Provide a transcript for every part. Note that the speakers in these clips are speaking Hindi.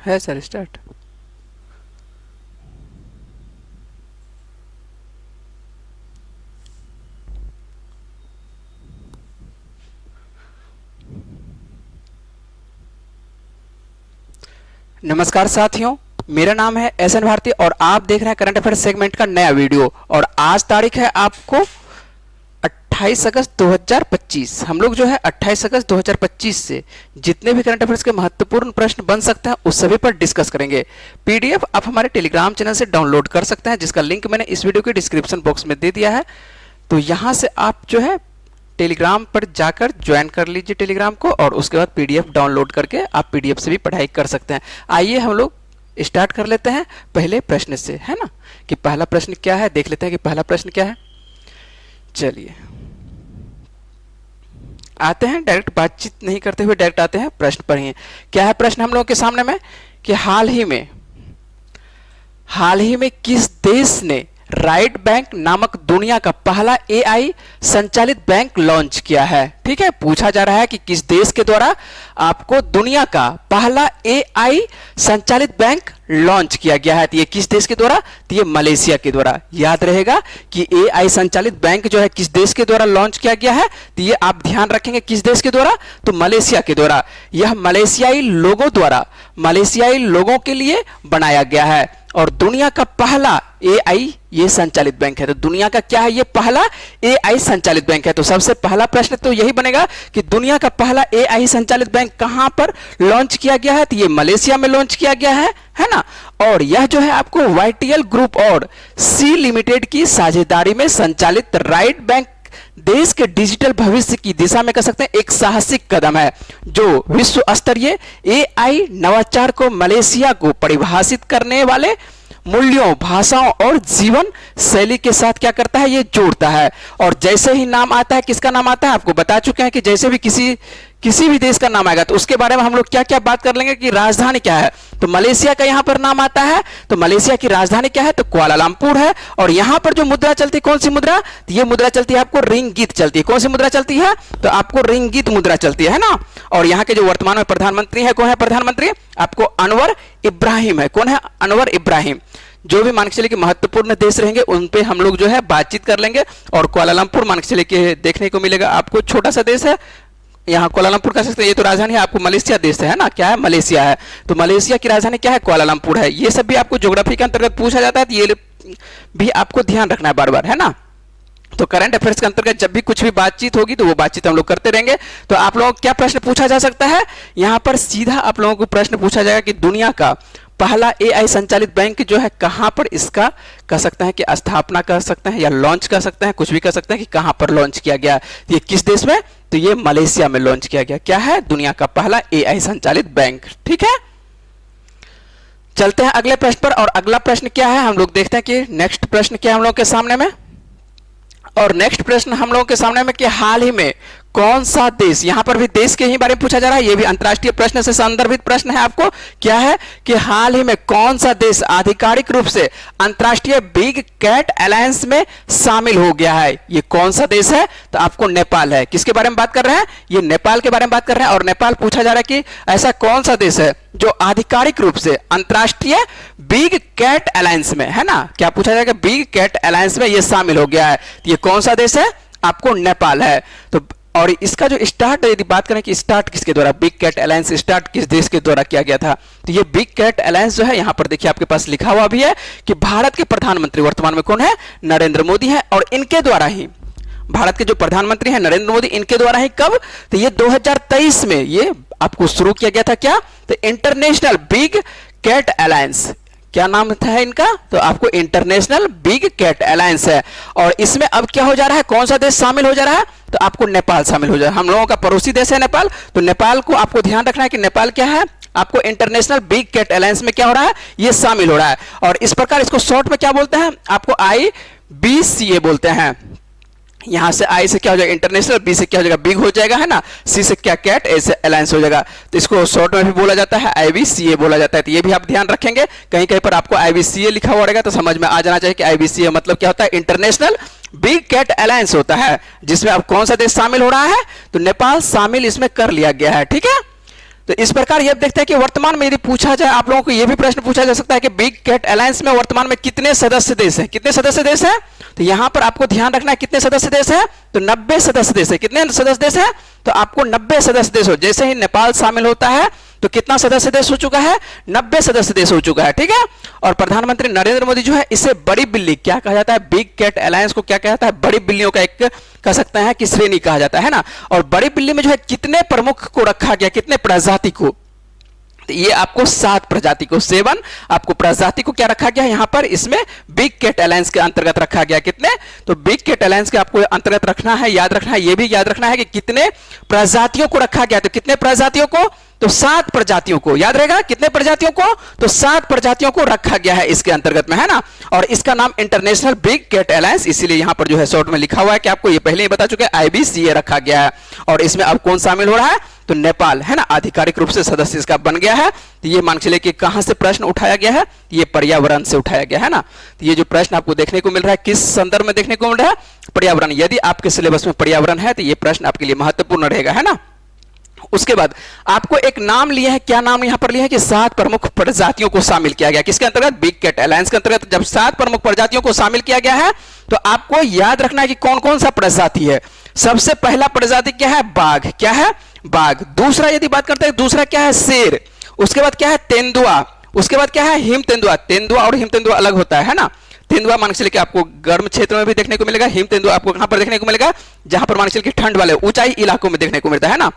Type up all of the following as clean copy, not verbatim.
है सर स्टार्ट। नमस्कार साथियों, मेरा नाम है एसएन भारती और आप देख रहे हैं करंट अफेयर सेगमेंट का नया वीडियो। और आज तारीख है आपको 28 अगस्त 2025। हम लोग जो है 28 अगस्त 2025 से जितने भी करंट अफेयर्स के महत्वपूर्ण प्रश्न बन सकते हैं उस सभी पर डिस्कस करेंगे। पीडीएफ आप हमारे टेलीग्राम चैनल से डाउनलोड कर सकते हैं, जिसका लिंक मैंने इस वीडियो के डिस्क्रिप्शन बॉक्स में दे दिया है। तो यहाँ से आप जो है टेलीग्राम पर जाकर ज्वाइन कर लीजिए टेलीग्राम को, और उसके बाद पीडीएफ डाउनलोड करके आप पीडीएफ से भी पढ़ाई कर सकते हैं। आइए हम लोग स्टार्ट कर लेते हैं पहले प्रश्न से, है ना, कि पहला प्रश्न क्या है। देख लेते हैं कि पहला प्रश्न क्या है। चलिए आते हैं, डायरेक्ट बातचीत नहीं करते हुए डायरेक्ट आते हैं प्रश्न पर ही। क्या है प्रश्न हम लोगों के सामने में कि हाल ही में किस देश ने राइट बैंक नामक दुनिया का पहला एआई संचालित बैंक लॉन्च किया है। ठीक है, पूछा जा रहा है कि किस देश के द्वारा आपको दुनिया का पहला एआई संचालित बैंक लॉन्च किया गया है। तो ये किस देश के द्वारा? तो ये मलेशिया के द्वारा। याद रहेगा कि एआई संचालित बैंक जो है किस देश के द्वारा लॉन्च किया गया है, तो ये आप ध्यान रखेंगे किस देश के द्वारा, तो मलेशिया के द्वारा। यह मलेशियाई लोगों के लिए बनाया गया है और दुनिया का पहला एआई ये संचालित बैंक है। तो दुनिया का क्या है? ये पहला एआई संचालित बैंक है। तो सबसे पहला प्रश्न तो यही बनेगा कि दुनिया का पहला एआई संचालित बैंक कहां पर लॉन्च किया गया है? तो ये मलेशिया में लॉन्च किया गया है ना। और यह जो है आपको वाईटीएल ग्रुप और सी लिमिटेड की साझेदारी में संचालित राइट बैंक देश के डिजिटल भविष्य की दिशा में कह सकते हैं एक साहसिक कदम है, जो विश्व स्तरीय एआई नवाचार को मलेशिया को परिभाषित करने वाले मूल्यों, भाषाओं और जीवन शैली के साथ क्या करता है? ये जोड़ता है। और जैसे ही नाम आता है, किसका नाम आता है आपको बता चुके हैं कि जैसे भी किसी भी देश का नाम आएगा तो उसके बारे में हम लोग क्या क्या बात कर लेंगे कि राजधानी क्या है। तो मलेशिया का यहां पर नाम आता है, तो मलेशिया की राजधानी क्या है? तो कुआलालंपुर है। और यहां पर जो मुद्रा चलती है, कौन सी मुद्रा? तो ये मुद्रा चलती है आपको रिंगित चलती है। कौन सी मुद्रा चलती है? तो आपको रिंगित मुद्रा चलती है ना। और यहाँ के जो वर्तमान में प्रधानमंत्री है, कौन है प्रधानमंत्री? आपको अनवर इब्राहिम है। कौन है? अनवर इब्राहिम। जो भी मान के चलिए कि महत्वपूर्ण देश रहेंगे उन पे हम लोग जो है बातचीत कर लेंगे। और कुआलालंपुर मान के चलिए कि देखने को मिलेगा आपको, छोटा सा देश है। यहाँ कुआलालंपुर कह सकते हैं, ये तो राजधानी है आपको मलेशिया देश है ना। क्या है? मलेशिया है। तो मलेशिया की राजधानी क्या है? कुआलालंपुर है। ये सब भी आपको ज्योग्राफी के अंतर्गत पूछा जाता है, तो ये भी आपको ध्यान रखना है बार बार, है ना। तो करंट अफेयर्स के अंतर्गत जब भी कुछ भी बातचीत होगी तो वो बातचीत हम लोग करते रहेंगे। तो आप लोगों को क्या प्रश्न पूछा जा सकता है? यहाँ पर सीधा आप लोगों को प्रश्न पूछा जाएगा कि दुनिया का पहला एआई संचालित बैंक जो है कहां पर इसका कह सकते हैं कि स्थापना कर सकते हैं या लॉन्च कर सकते हैं, कुछ भी कर सकते हैं कि कहां पर लॉन्च किया गया। ये किस देश में? तो ये मलेशिया में लॉन्च किया गया। क्या है? दुनिया का पहला एआई संचालित बैंक। ठीक है, चलते हैं अगले प्रश्न पर। और अगला प्रश्न क्या है हम लोग देखते हैं कि नेक्स्ट प्रश्न क्या है हम लोग के सामने में। और नेक्स्ट प्रश्न हम लोगों के सामने में कि हाल ही में कौन सा देश, यहां पर भी देश के ही बारे में पूछा जा रहा है, यह भी अंतरराष्ट्रीय प्रश्न से संदर्भित प्रश्न है आपको। क्या है कि हाल ही में कौन सा देश आधिकारिक रूप से अंतरराष्ट्रीय बिग कैट अलायंस में शामिल हो गया है? ये कौन सा देश है? तो आपको नेपाल है। किसके बारे में बात कर रहे हैं? ये नेपाल के बारे में बात कर रहे हैं। और नेपाल पूछा जा रहा है कि ऐसा कौन सा देश है जो आधिकारिक रूप से अंतरराष्ट्रीय बिग कैट अलायंस में, है ना। क्या पूछा जाएगा? बिग कैट अलायंस में ये शामिल हो गया है। तो ये कौन सा देश है? आपको नेपाल है। तो और इसका जो स्टार्ट, यदि बात करें कि स्टार्ट किसके द्वारा, बिग कैट अलायंस स्टार्ट किस देश के द्वारा किया गया था, तो ये बिग कैट अलायंस जो है यहां पर देखिए आपके पास लिखा हुआ भी है कि भारत के प्रधानमंत्री वर्तमान में कौन है? नरेंद्र मोदी है। और इनके द्वारा ही, भारत के जो प्रधानमंत्री हैं नरेंद्र मोदी, इनके द्वारा ही कब? तो ये 2023 में ये आपको शुरू किया गया था। क्या? तो इंटरनेशनल बिग कैट अलायंस। क्या नाम था इनका? तो आपको इंटरनेशनल बिग कैट अलायंस है। और इसमें अब क्या हो जा रहा है? कौन सा देश शामिल हो जा रहा है? तो आपको नेपाल शामिल हो जाए। हम लोगों का पड़ोसी देश है नेपाल। तो नेपाल को आपको ध्यान रखना है कि नेपाल क्या है? आपको इंटरनेशनल बिग कैट अलायंस में क्या हो रहा है? ये शामिल हो रहा है। और इस प्रकार इसको शॉर्ट में क्या बोलते हैं? आपको IBCA बोलते हैं। यहां से आई से क्या हो जाएगा? इंटरनेशनल, बी से क्या हो जाएगा? बिग हो जाएगा, है ना। सी से क्या? कैट, ए से अलायंस हो जाएगा। तो इसको शॉर्ट में भी बोला जाता है, IBCA बोला जाता है। तो ये भी आप ध्यान रखेंगे, कहीं कहीं पर आपको IBCA लिखा हुआ रहेगा तो समझ में आ जाना चाहिए कि IBCA मतलब क्या होता है? इंटरनेशनल बिग कैट अलायंस होता है, जिसमें अब कौन सा देश शामिल हो रहा है? तो नेपाल शामिल इसमें कर लिया गया है। ठीक है, तो इस प्रकार ये देखते हैं कि वर्तमान में यदि पूछा जाए, आप लोगों को यह भी प्रश्न पूछा जा सकता है कि बिग कैट अलायंस में वर्तमान में कितने सदस्य देश हैं? कितने सदस्य देश हैं? तो यहां पर आपको ध्यान रखना है कितने सदस्य देश हैं? तो 90 सदस्य देश है। कितने सदस्य देश हैं? तो आपको 90 सदस्य देश हो, जैसे ही नेपाल शामिल होता है तो कितना सदस्य देश हो चुका है? 90 सदस्य देश हो चुका है, ठीक है। और प्रधानमंत्री नरेंद्र मोदी जो है इसे बड़ी बिल्ली क्या कहा जाता है? बिग कैट अलायंस को क्या कहा जाता है? बड़ी बिल्लियों का एक कह सकते हैं कि श्रेणी कहा जाता है ना। और बड़ी बिल्ली में जो है कितने प्रमुख को रखा गया, कितने प्रजाति को? तो ये आपको 7 प्रजाति को, 7 आपको प्रजाति को क्या रखा गया यहां पर? इसमें बिग कैट अलायंस के अंतर्गत रखा गया। कितने? तो बिग कैट अलायंस के आपको अंतर्गत रखना है, याद रखना है, ये भी याद रखना है कि कितने प्रजातियों को रखा गया। तो कितने प्रजातियों को? तो 7 प्रजातियों को, याद रहेगा कितने प्रजातियों को? तो 7 प्रजातियों को रखा गया है इसके अंतर्गत में, है ना। और इसका नाम इंटरनेशनल बिग कैट अलायंस, इसीलिए यहां पर जो है शॉर्ट में लिखा हुआ है कि आपको ये पहले ही बता चुके हैं IBCA रखा गया है। और इसमें अब कौन शामिल हो रहा है? तो नेपाल, है ना, आधिकारिक रूप से सदस्य इसका बन गया है। तो ये मान चलिए कि कहां से प्रश्न उठाया गया है? ये पर्यावरण से उठाया गया है ना। तो ये जो प्रश्न आपको देखने को मिल रहा है किस संदर्भ में देखने को मिल रहा है? पर्यावरण। यदि आपके सिलेबस में पर्यावरण है तो ये प्रश्न आपके लिए महत्वपूर्ण रहेगा, है ना। उसके बाद आपको एक नाम लिए हैं, क्या नाम यहां पर लिए हैं कि 7 प्रमुख प्रजातियों को शामिल किया गया। किसके अंतर्गत? बिग कैट अलायंस के अंतर्गत। जब 7 प्रमुख प्रजातियों को शामिल किया गया है तो आपको याद रखना है कि कौन कौन सा प्रजाति है। सबसे पहला प्रजाति क्या है? बाघ। क्या है? बाघ। दूसरा यदि बात करते हैं, दूसरा क्या है? शेर। उसके बाद क्या है? तेंदुआ। उसके बाद क्या है? हिम तेंदुआ। तेंदुआ और हिम तेंदुआ अलग होता है ना। तेंदुआ मान के चलिए कि आपको गर्म क्षेत्र में भी देखने को मिलेगा, हिम तेंदुआ आपको कहां पर देखने को मिलेगा? जहां पर मान के चलिए कि ठंड वाले ऊंचाई इलाकों में देखने को मिलता है ना।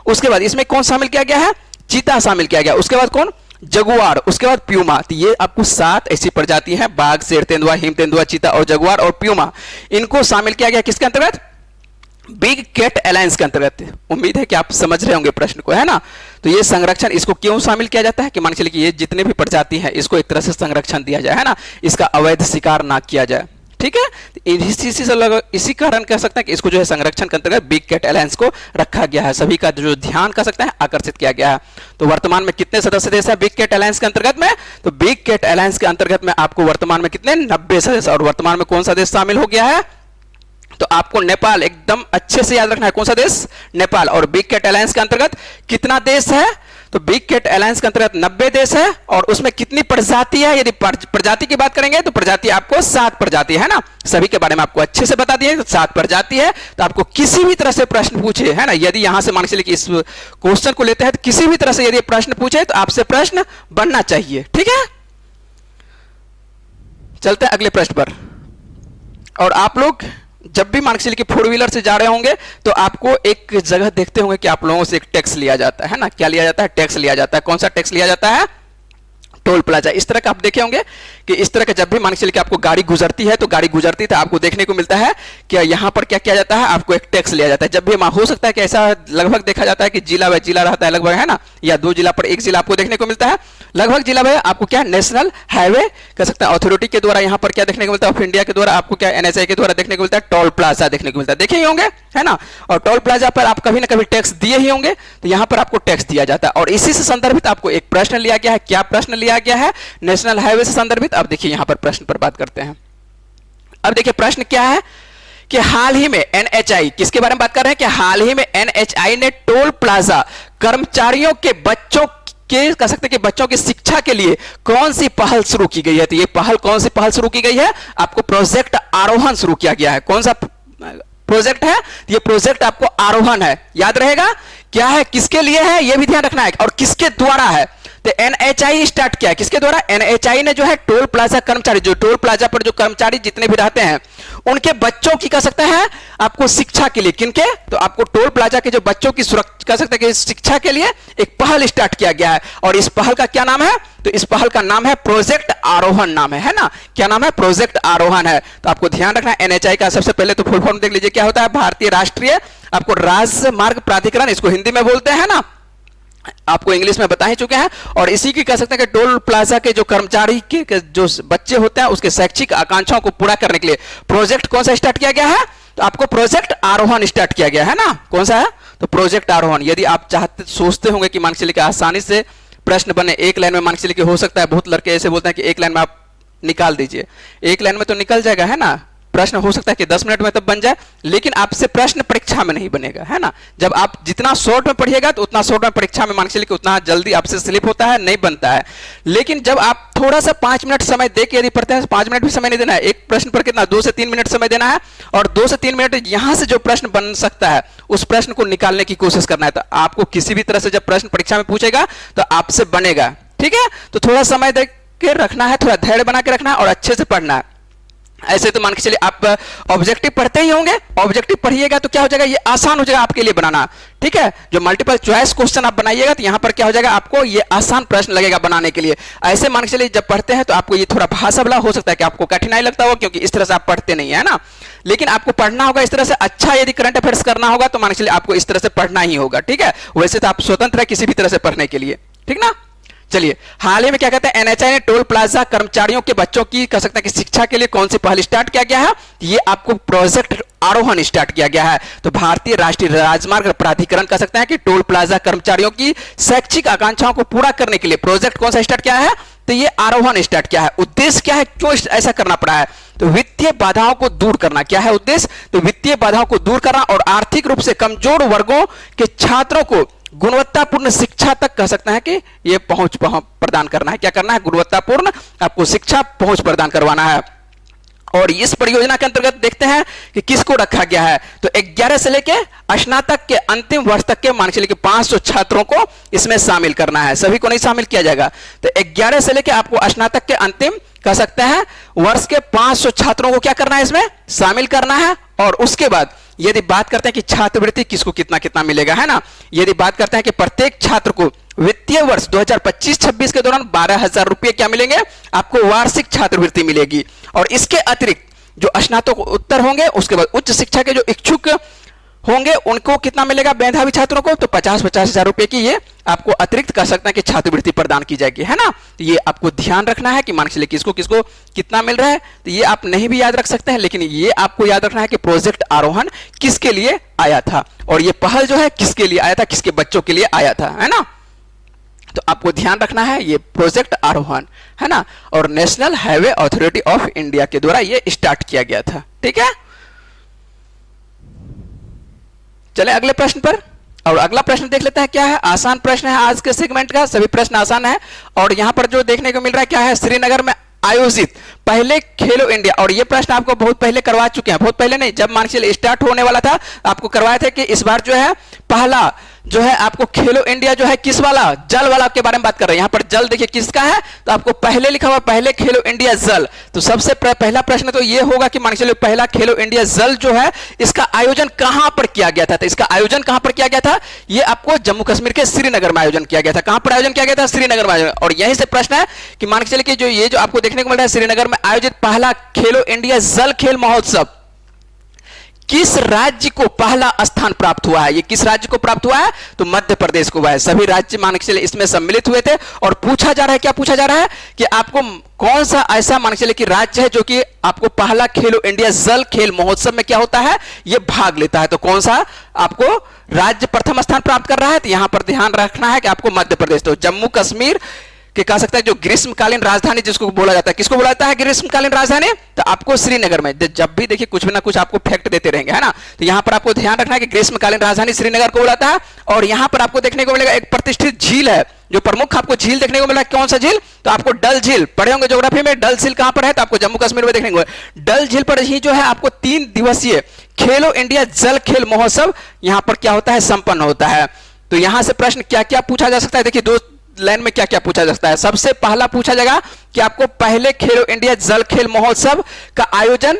उसके बाद इसमें कौन शामिल किया गया है? चीता शामिल किया गया। उसके बाद कौन? जगुआर। उसके बाद प्यूमा। तो ये आपको 7 ऐसी प्रजाति हैं, बाघ, शेर, तेंदुआ, हिम तेंदुआ, चीता और जगुआर और प्यूमा। इनको शामिल किया गया किसके अंतर्गत? बिग कैट अलायंस के अंतर्गत। उम्मीद है कि आप समझ रहे होंगे प्रश्न को, है ना। तो ये संरक्षण, इसको क्यों शामिल किया जाता है कि मान के चलिए कि ये जितने भी प्रजाति हैं इसको एक तरह से संरक्षण दिया जाए, है ना, इसका अवैध शिकार ना किया जाए, ठीक है। इसी कारण कह सकते हैं कि इसको जो है संरक्षण के अंतर्गत बिग कैट अलायंस को रखा गया है। सभी का जो ध्यान कह सकते हैं आकर्षित किया गया है। तो वर्तमान में कितने सदस्य देश है बिग कैट अलायंस के अंतर्गत में? तो बिग कैट अलायंस के अंतर्गत में आपको वर्तमान में कितने? 90 सदस्य। और वर्तमान में कौन सा देश शामिल हो गया है? तो आपको नेपाल एकदम अच्छे से याद रखना है। कौन सा देश? नेपाल। और बिग कैट अलायंस के अंतर्गत कितना देश है? तो बिग कैट अलायंस के अंतर्गत 90 देश है। और उसमें कितनी प्रजाति है? यदि प्रजाति की बात करेंगे तो प्रजाति आपको 7 प्रजाति है ना। सभी के बारे में आपको अच्छे से बता दिए, तो 7 प्रजाति है। तो आपको किसी भी तरह से प्रश्न पूछे, है ना, यदि यहां से मान के चलिए कि इस क्वेश्चन को लेते हैं तो किसी भी तरह से यदि प्रश्न पूछे तो आपसे प्रश्न बनना चाहिए, ठीक है। चलते हैं अगले प्रश्न पर। और आप लोग जब भी मान के चलिए कि 4 व्हीलर से जा रहे होंगे तो आपको एक जगह देखते होंगे कि आप लोगों से एक टैक्स लिया जाता है ना। क्या लिया जाता है? टैक्स लिया जाता है। कौन सा टैक्स लिया जाता है? Toll plaza. इस तरह का आप देखे होंगे कि इस तरह का जब भी मान के चलिए कि आपको गाड़ी गुजरती है तो गाड़ी गुजरती है तो आपको देखने को मिलता है कि यहाँ पर क्या किया जाता है? आपको एक टैक्स लिया जाता है। जब भी हो सकता है कि ऐसा लगभग देखा जाता है कि जिला व जिला रहता है लगभग, है ना, या 2 जिला पर एक जिला आपको देखने को मिलता है। लगभग जिला में आपको क्या नेशनल हाईवे कह सकते हैं अथॉरिटी के द्वारा यहाँ पर क्या देखने को मिलता है? ऑफ इंडिया के द्वारा आपको क्या NHAI के द्वारा देखने को मिलता है? टोल प्लाजा देखने को मिलता है। देखे ही होंगे, है ना। और टोल प्लाजा पर आप कभी ना कभी टैक्स दिए ही होंगे, तो यहाँ पर आपको टैक्स दिया जाता है। और इसी से संदर्भित आपको एक प्रश्न लिया गया है। क्या प्रश्न लिया गया है? नेशनल हाईवे से संदर्भित। अब देखिए यहां पर प्रश्न पर बात करते हैं। अब देखिए प्रश्न क्या है कि हाल ही में NHAI, किसके बारे में बात कर रहे हैं कि हाल ही में NHAI ने टोल प्लाजा कर्मचारियों के बच्चों के कह सकते हैं कि बच्चों की शिक्षा के लिए कौन सी पहल शुरू की गई है? तो ये पहल कौन सी पहल शुरू की गई है? आपको प्रोजेक्ट आरोहण शुरू किया गया है। कौन सा प्रोजेक्ट है? ये प्रोजेक्ट आपको आरोहण है, याद रहेगा। क्या है? किसके लिए है? ये भी ध्यान रखना है। और किसके द्वारा है? तो NHAI स्टार्ट किया है। किसके द्वारा? NHAI ने जो है टोल प्लाजा कर्मचारी, जो टोल प्लाजा पर जो कर्मचारी जितने भी रहते हैं उनके बच्चों की कह सकते हैं आपको शिक्षा के लिए। किनके? तो आपको टोल प्लाजा के जो बच्चों की सुरक्षा कह सकते हैं कि शिक्षा के लिए एक पहल स्टार्ट किया गया है। और इस पहल का क्या नाम है? तो इस पहल का नाम है प्रोजेक्ट आरोहण नाम है ना। क्या नाम है? प्रोजेक्ट आरोहण है। तो आपको ध्यान रखना है NHAI का सबसे पहले तो फुल फॉर्म देख लीजिए क्या होता है? भारतीय राष्ट्रीय आपको राजमार्ग प्राधिकरण, इसको हिंदी में बोलते हैं ना, आपको इंग्लिश में बता ही चुके हैं। और इसी की कह सकते हैं कि टोल प्लाजा के जो कर्मचारी के जो बच्चे होते हैं उसके शैक्षिक आकांक्षाओं को पूरा करने के लिए प्रोजेक्ट कौन सा स्टार्ट किया गया है? तो आपको प्रोजेक्ट आरोहण स्टार्ट किया गया है ना। कौन सा है? तो प्रोजेक्ट आरोहण। यदि आप चाहते सोचते होंगे कि मान के चलिए कि आसानी से प्रश्न बने एक लाइन में, मान के चलिए कि हो सकता है बहुत लड़के ऐसे बोलते हैं कि एक लाइन में आप निकाल दीजिए। एक लाइन में तो निकल जाएगा, है ना। प्रश्न हो सकता है कि 10 मिनट में तब बन जाए, लेकिन आपसे प्रश्न परीक्षा में नहीं बनेगा, है ना। जब आप जितना शॉर्ट में पढ़िएगा तो उतना शॉर्ट में परीक्षा में मान के चलिए कि उतना जल्दी आपसे स्लिप होता है, नहीं बनता है। लेकिन जब आप थोड़ा सा 5 मिनट समय दे के यदि पढ़ते हैं, 5 मिनट भी समय नहीं देना है, एक प्रश्न पर कितना 2 से 3 मिनट समय देना है, और 2 से 3 मिनट यहां से जो प्रश्न बन सकता है उस प्रश्न को निकालने की कोशिश करना है। तो आपको किसी भी तरह से जब प्रश्न परीक्षा में पूछेगा तो आपसे बनेगा, ठीक है। तो थोड़ा समय दे के रखना है, थोड़ा धैर्य बना के रखना है और अच्छे से पढ़ना है। ऐसे तो मान के चलिए आप ऑब्जेक्टिव पढ़ते ही होंगे, ऑब्जेक्टिव पढ़िएगा तो क्या हो जाएगा, ये आसान हो जाएगा आपके लिए बनाना, ठीक है। जो मल्टीपल चॉइस क्वेश्चन आप बनाइएगा तो यहां पर क्या हो जाएगा, आपको ये आसान प्रश्न लगेगा बनाने के लिए। ऐसे मान के चलिए जब पढ़ते हैं तो आपको ये थोड़ा भाषा वाला हो सकता है कि आपको कठिनाई लगता होगा, क्योंकि इस तरह से आप पढ़ते नहीं है ना। लेकिन आपको पढ़ना होगा इस तरह से, अच्छा यदि करंट अफेयर्स करना होगा तो मान के चलिए आपको इस तरह से पढ़ना ही होगा, ठीक है। वैसे तो आप स्वतंत्र है किसी भी तरह से पढ़ने के लिए, ठीक ना। चलिए, हाल ही में क्या कहते हैं, एनएचआई ने टोल प्लाजा कर्मचारियों के बच्चों की कह सकते हैं कि शिक्षा के लिए कौन सी पहल स्टार्ट किया गया है, ये आपको प्रोजेक्ट आरोहण स्टार्ट किया गया है। तो भारतीय राष्ट्रीय राजमार्ग प्राधिकरण कह सकते हैं कि टोल प्लाजा कर्मचारियों की शैक्षिक आकांक्षाओं को पूरा करने के लिए प्रोजेक्ट कौन सा स्टार्ट किया है, तो ये आरोहण स्टार्ट किया है। उद्देश्य क्या है, क्यों ऐसा करना पड़ा है, तो वित्तीय बाधाओं को दूर करना। क्या है उद्देश्य, तो वित्तीय बाधाओं को दूर करना और आर्थिक रूप से कमजोर वर्गों के छात्रों को गुणवत्तापूर्ण शिक्षा तक कह सकते हैं कि ये पहुंच प्रदान करना है। क्या करना है, गुणवत्तापूर्ण आपको शिक्षा पहुंच प्रदान करवाना है। और इस परियोजना के अंतर्गत देखते हैं कि किसको रखा गया है, तो 11 से लेके स्नातक के अंतिम वर्ष तक के मान के लिए 500 छात्रों को इसमें शामिल करना है, सभी को नहीं शामिल किया जाएगा। तो 11 से लेके आपको स्नातक के अंतिम कह सकते हैं वर्ष के 500 छात्रों को क्या करना है, इसमें शामिल करना है। और उसके बाद यदि बात करते हैं कि छात्रवृत्ति किसको कितना कितना मिलेगा, है ना, यदि बात करते हैं कि प्रत्येक छात्र को वित्तीय वर्ष 2025-26 के दौरान 12,000 रुपए क्या मिलेंगे, आपको वार्षिक छात्रवृत्ति मिलेगी। और इसके अतिरिक्त जो स्नातक उत्तर होंगे, उसके बाद उच्च शिक्षा के जो इच्छुक होंगे उनको कितना मिलेगा, मेधावी छात्रों को, तो 50-50 हजार रुपए की ये आपको अतिरिक्त कह सकते हैं कि छात्रवृत्ति प्रदान की जाएगी, है ना। तो ये आपको ध्यान रखना है कि मान के चलिए किसको किसको कितना मिल रहा है। तो ये आप नहीं भी याद रख सकते हैं, लेकिन ये आपको याद रखना है कि प्रोजेक्ट आरोहण किसके लिए आया था, और ये पहल जो है किसके लिए आया था, किसके बच्चों के लिए आया था, है ना। तो आपको ध्यान रखना है ये प्रोजेक्ट आरोहण, है ना, और national highway authority of India के द्वारा ये स्टार्ट किया गया था, ठीक है। चले अगले प्रश्न पर, और अगला प्रश्न देख लेते हैं क्या है। आसान प्रश्न है आज के सेगमेंट का, सभी प्रश्न आसान है। और यहां पर जो देखने को मिल रहा है क्या है, श्रीनगर में आयोजित पहले खेलो इंडिया, और ये प्रश्न आपको बहुत पहले करवा चुके हैं, बहुत पहले नहीं, जब मान के चलिए स्टार्ट होने वाला था आपको करवाए थे कि इस बार जो है पहला जो है आपको खेलो इंडिया जो है किस वाला, जल वाला के बारे में बात कर रहे हैं। यहां पर जल देखिए किसका है, तो आपको पहले लिखा हुआ पहले खेलो इंडिया जल। तो सबसे पहला प्रश्न तो ये होगा कि मान के चलिए पहला खेलो इंडिया जल जो है इसका आयोजन कहां पर किया गया था, तो इसका आयोजन कहां पर किया गया था, ये आपको जम्मू कश्मीर के श्रीनगर में आयोजन किया गया था। कहां पर आयोजन किया गया था, श्रीनगर में आयोजन। और यहीं से प्रश्न है कि मान के चलिए कि जो ये जो आपको देखने को मिल रहा है श्रीनगर में आयोजित पहला खेलो इंडिया जल खेल महोत्सव किस राज्य को पहला स्थान प्राप्त हुआ है, ये किस राज्य को प्राप्त हुआ है, तो मध्य प्रदेश को हुआ है। सभी राज्य मान के चलिए इसमें सम्मिलित हुए थे, और पूछा जा रहा है, क्या पूछा जा रहा है कि आपको कौन सा ऐसा मान के चलिए कि राज्य है जो कि आपको पहला खेलो इंडिया जल खेल महोत्सव में क्या होता है, ये भाग लेता है। तो कौन सा आपको राज्य प्रथम स्थान प्राप्त कर रहा है, तो यहां पर ध्यान रखना है कि आपको मध्य प्रदेश, तो जम्मू कश्मीर कि कह सकता है जो ग्रीष्मकालीन राजधानी जिसको बोला जाता है, किसको बोला जाता है ग्रीष्मकालीन राजधानी, तो आपको श्रीनगर में। जब भी देखिए कुछ भी ना कुछ आपको फैक्ट देते रहेंगे, है ना। तो यहां पर आपको ध्यान रखना है कि ग्रीष्मकालीन राजधानी श्रीनगर को बोला जाता है। और यहां पर आपको देखने को मिलेगा एक प्रतिष्ठित झील है, जो प्रमुख आपको झील देखने को मिला, कौन सा झील, तो आपको डल झील, पढ़े होंगे ज्योग्राफी में, डल झील कहां पर है, तो आपको जम्मू कश्मीर में देखने को डल झील पर ही जो है आपको 3 दिवसीय खेलो इंडिया जल खेल महोत्सव यहां पर क्या होता है, संपन्न होता है। तो यहां से प्रश्न क्या क्या पूछा जा सकता है, देखिए दो लाइन में क्या क्या पूछा जा सकता है। सबसे पहला पूछा जाएगा कि आपको पहले खेलो इंडिया जल खेल महोत्सव का आयोजन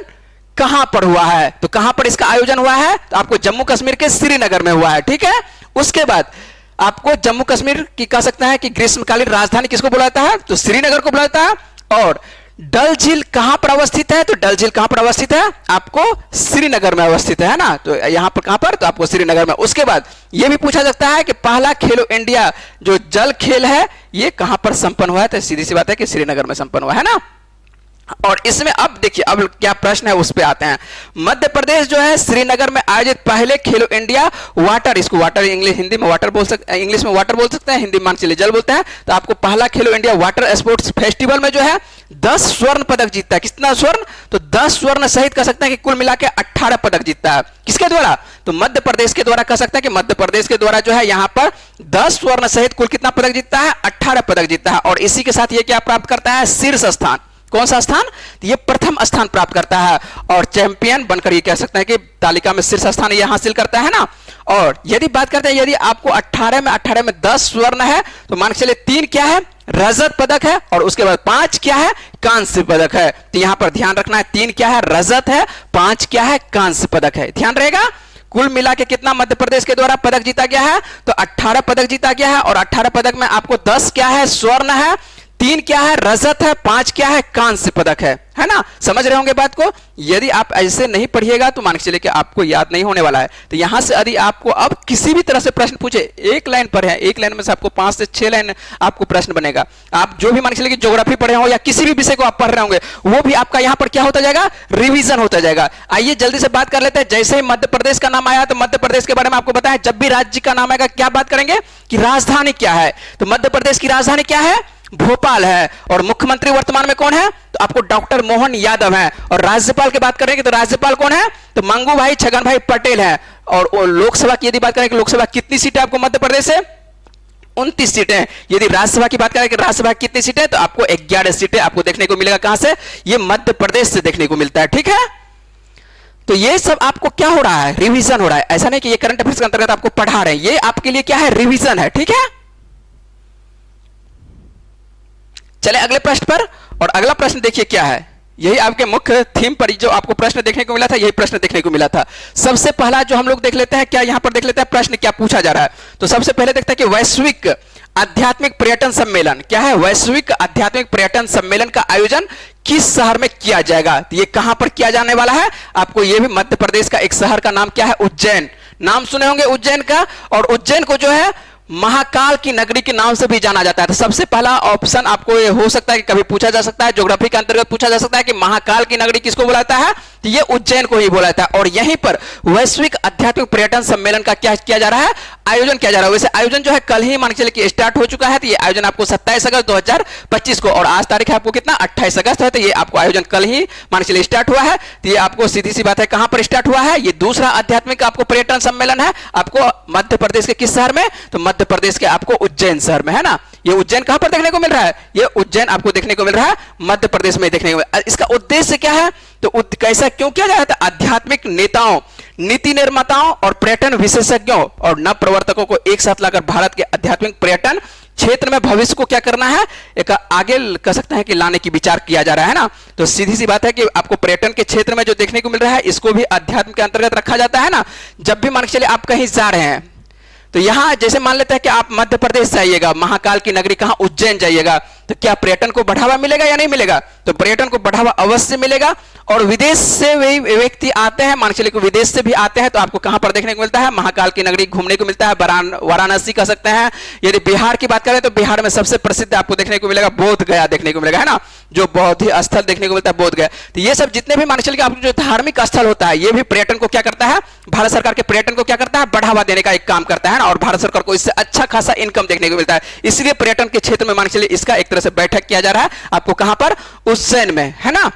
कहां पर हुआ है, तो कहां पर इसका आयोजन हुआ है, तो आपको जम्मू कश्मीर के श्रीनगर में हुआ है, ठीक है। उसके बाद आपको जम्मू कश्मीर की कह सकता है कि ग्रीष्मकालीन राजधानी किसको बुलाता है, तो श्रीनगर को बुलाता है। और डल झील कहां पर अवस्थित है, तो डल झील कहां पर अवस्थित है, आपको श्रीनगर में अवस्थित है ना, तो यहां पर कहां पर, तो आपको श्रीनगर में। उसके बाद यह भी पूछा सकता है कि पहला खेलो इंडिया जो जल खेल है ये कहां पर संपन्न हुआ है, तो सीधी सी बात है कि श्रीनगर में संपन्न हुआ है ना। और इसमें अब देखिए, अब क्या प्रश्न है उस पे आते हैं। मध्य प्रदेश जो है श्रीनगर में आयोजित पहले खेलो इंडिया वाटर, इसको वाटर इंग्लिश हिंदी में वाटर बोल सकते हैं, इंग्लिश में वाटर बोल सकते हैं, हिंदी मान चलिए जल बोलते हैं। तो आपको पहला खेलो इंडिया वाटर स्पोर्ट्स फेस्टिवल में जो है 10 स्वर्ण पदक जीतता है। कितना स्वर्ण? तो 10 स्वर्ण सहित कह सकते हैं कि कुल मिला के 18 पदक जीतता है। किसके द्वारा? तो मध्य प्रदेश के द्वारा कह सकते हैं कि मध्य प्रदेश के द्वारा जो है यहां पर 10 स्वर्ण सहित कुल कितना पदक जीतता है? 18 पदक जीतता है। और इसी के साथ ये क्या प्राप्त करता है? शीर्ष स्थान। कौन सा स्थान? तो ये प्रथम स्थान प्राप्त करता है और चैंपियन बनकर ये कह सकते हैं कि तालिका में शीर्ष स्थान ये हासिल करता है ना। और यदि बात करते हैं, यदि आपको 18 में 10 स्वर्ण है तो मान के चलिए 3 क्या है? रजत पदक है, और उसके बाद 5 क्या है? कांस्य पदक है। तो यहां पर ध्यान रखना है, 3 क्या है? रजत है, 5 क्या है? कांस्य पदक है। ध्यान रहेगा। कुल मिला के कितना मध्य प्रदेश के द्वारा पदक जीता गया है? तो 18 पदक जीता गया है। और 18 पदक में आपको 10 क्या है? स्वर्ण है, 3 क्या है? रजत है, 5 क्या है? कांस्य पदक है ना। समझ रहे होंगे बात को। यदि आप ऐसे नहीं पढ़िएगा तो मान के चलिए कि आपको याद नहीं होने वाला है। तो यहां से यदि आपको अब किसी भी तरह से प्रश्न पूछे, एक लाइन पर है, एक लाइन में से आपको 5 से 6 लाइन आपको प्रश्न बनेगा। आप जो भी मान के चलिए कि ज्योग्राफी पढ़े हो या किसी भी विषय को आप पढ़ रहे होंगे, वो भी आपका यहां पर क्या होता जाएगा? रिवीजन होता जाएगा। आइए जल्दी से बात कर लेते हैं। जैसे ही मध्य प्रदेश का नाम आया तो मध्य प्रदेश के बारे में आपको बताया, जब भी राज्य का नाम आएगा क्या बात करेंगे कि राजधानी क्या है। तो मध्य प्रदेश की राजधानी क्या है? भोपाल है। और मुख्यमंत्री वर्तमान में कौन है? तो आपको डॉक्टर मोहन यादव है। और राज्यपाल की बात करेंगे तो राज्यपाल कौन है? तो मंगू भाई छगन भाई पटेल है। और लोकसभा की यदि बात करें कि लोकसभा कितनी सीटें आपको मध्य प्रदेश से? 29 सीटें। यदि राज्यसभा की बात करें कि राज्यसभा कितनी सीटें? तो आपको 11 सीटें आपको देखने को मिलेगा। कहां से? ये मध्य प्रदेश से देखने को मिलता है। ठीक है, तो ये सब आपको क्या हो रहा है? रिवीजन हो रहा है। ऐसा नहीं कि ये करंट अफेयर्स के अंतर्गत आपको पढ़ा रहे हैं, ये आपके लिए क्या है? रिवीजन है। ठीक है, चले अगले प्रश्न पर। और अगला प्रश्न देखिए क्या है, यही आपके मुख्य थीम पर जो आपको प्रश्न देखने को मिला था, यही प्रश्न देखने को मिला था। सबसे पहला जो हम लोग देख लेते हैं, क्या यहां पर देख लेते हैं प्रश्न क्या पूछा जा रहा है। तो सबसे पहले देखते हैं कि वैश्विक आध्यात्मिक पर्यटन सम्मेलन क्या है? वैश्विक आध्यात्मिक पर्यटन सम्मेलन का आयोजन किस शहर में किया जाएगा? तो ये कहां पर किया जाने वाला है? आपको ये भी मध्य प्रदेश का एक शहर का नाम क्या है? उज्जैन। नाम सुने होंगे उज्जैन का। और उज्जैन को जो है महाकाल की नगरी के नाम से भी जाना जाता है। तो सबसे पहला ऑप्शन आपको ये हो सकता है कि कभी पूछा जा सकता है, ज्योग्राफी के अंतर्गत पूछा जा सकता है कि महाकाल की नगरी किसको बुलाता है? तो ये उज्जैन को ही बुलाता है। और यहीं पर वैश्विक आध्यात्मिक पर्यटन सम्मेलन का क्या किया जा रहा है? आयोजन किया जा रहा है। वैसे आयोजन जो है कल ही मान के चलिए कि स्टार्ट हो चुका है। तो ये आयोजन आपको 27 अगस्त 2025 को, और आज तारीख है आपको कितना? 28 अगस्त है। तो ये आपको आयोजन कल ही मान के चलिए स्टार्ट हुआ है। तो ये आपको सीधी सी बात है कहां पर स्टार्ट हुआ है? ये दूसरा आध्यात्मिक आपको पर्यटन सम्मेलन है आपको मध्य प्रदेश के किस शहर में? तो मध्य प्रदेश के आपको उज्जैन शहर में, है ना। ये उज्जैन कहां पर देखने को मिल रहा है? ये उज्जैन आपको देखने को मिल रहा है मध्य प्रदेश में देखने को मिल रहा है। इसका उद्देश्य क्या है? तो कैसा क्यों किया जाता है? आध्यात्मिक नेताओं, नीति निर्माताओं और पर्यटन विशेषज्ञों और नव प्रवर्तकों को एक साथ लाकर भारत के आध्यात्मिक पर्यटन क्षेत्र में भविष्य को क्या करना है? एक आगे कह सकते हैं कि लाने की विचार किया जा रहा है ना। तो सीधी सी बात है कि आपको पर्यटन के क्षेत्र में जो देखने को मिल रहा है, इसको भी अध्यात्म के अंतर्गत रखा जाता है ना। जब भी मान के चलिए आप कहीं जा रहे हैं, तो यहां जैसे मान लेते हैं कि आप मध्य प्रदेश जाइएगा, महाकाल की नगरी कहां? उज्जैन जाइएगा, तो क्या पर्यटन को बढ़ावा मिलेगा या नहीं मिलेगा? तो पर्यटन को बढ़ावा अवश्य मिलेगा। और विदेश से वही व्यक्ति आते हैं, मान चलिए विदेश से भी आते हैं, तो आपको कहां पर देखने को मिलता है? महाकाल की नगरी घूमने को मिलता है। वाराणसी कह सकते हैं। यदि बिहार की बात करें तो बिहार में सबसे प्रसिद्ध आपको देखने को मिलेगा बोध गया देखने को मिलेगा, है ना, जो बहुत ही स्थल देखने को मिलता है बोध गया। तो ये सब जितने भी मान चलिए आपको जो धार्मिक स्थल होता है, ये भी पर्यटन को क्या करता है? भारत सरकार के पर्यटन को क्या करता है? बढ़ावा देने का एक काम करता है ना। और भारत सरकार को इससे अच्छा खासा इनकम देखने को मिलता है। इसलिए पर्यटन के क्षेत्र में मान चलिए इसका एक तरह से बैठक किया जा रहा है आपको कहां पर? उज्जैन में, है ना।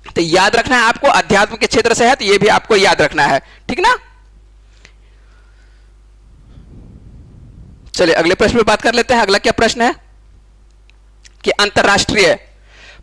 तो याद रखना है आपको, अध्यात्म के क्षेत्र से है तो ये भी आपको याद रखना है, ठीक ना। चलिए अगले प्रश्न पे बात कर लेते हैं। अगला क्या प्रश्न है कि अंतरराष्ट्रीय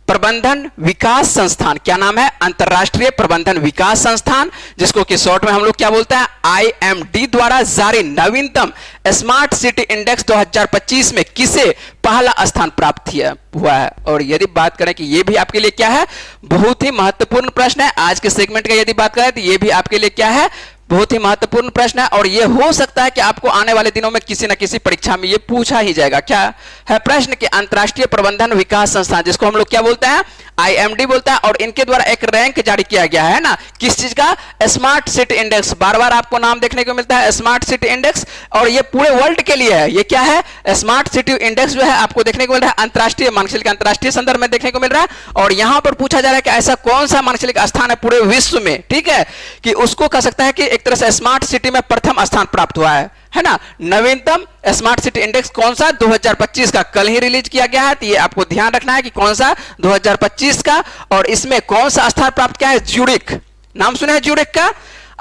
प्रबंधन विकास संस्थान, क्या नाम है? अंतरराष्ट्रीय प्रबंधन विकास संस्थान, जिसको कि शॉर्ट में हम लोग क्या बोलते हैं? IMD द्वारा जारी नवीनतम स्मार्ट सिटी इंडेक्स 2025 में किसे पहला स्थान प्राप्त हुआ है? और यदि बात करें कि ये भी आपके लिए क्या है? बहुत ही महत्वपूर्ण प्रश्न है। आज के सेगमेंट का यदि बात करें तो ये भी आपके लिए क्या है? बहुत ही महत्वपूर्ण प्रश्न है। और यह हो सकता है कि आपको आने वाले दिनों में किसी न किसी परीक्षा में यह पूछा ही जाएगा। क्या है प्रश्न? कि अंतरराष्ट्रीय प्रबंधन विकास संस्थान, जिसको हम लोग क्या बोलते हैं? IMD बोलता है, और इनके द्वारा एक रैंक जारी किया गया है ना, किस चीज का? Smart city index. बार बार आपको नाम देखने को मिलता है स्मार्ट सिटी इंडेक्स, और ये पूरे वर्ल्ड के लिए है। ये क्या है? स्मार्ट सिटी इंडेक्स जो है आपको देखने को मिल रहा है अंतरराष्ट्रीय मानचित्र के अंतरराष्ट्रीय संदर्भ में देखने को मिल रहा है। और यहां पर पूछा जा रहा है कि ऐसा कौन सा मानचित्र स्थान है पूरे विश्व में, ठीक है, कि उसको कह सकता है कि एक तरह से स्मार्ट सिटी में प्रथम स्थान प्राप्त हुआ है ना। नवीनतम स्मार्ट सिटी इंडेक्स कौन सा? 2025 का, कल ही रिलीज किया गया है। तो ये आपको ध्यान रखना है कि कौन सा? 2025 का। और इसमें कौन सा स्थान प्राप्त किया है? ज्यूरिख। नाम सुने हैं ज्यूरिख का?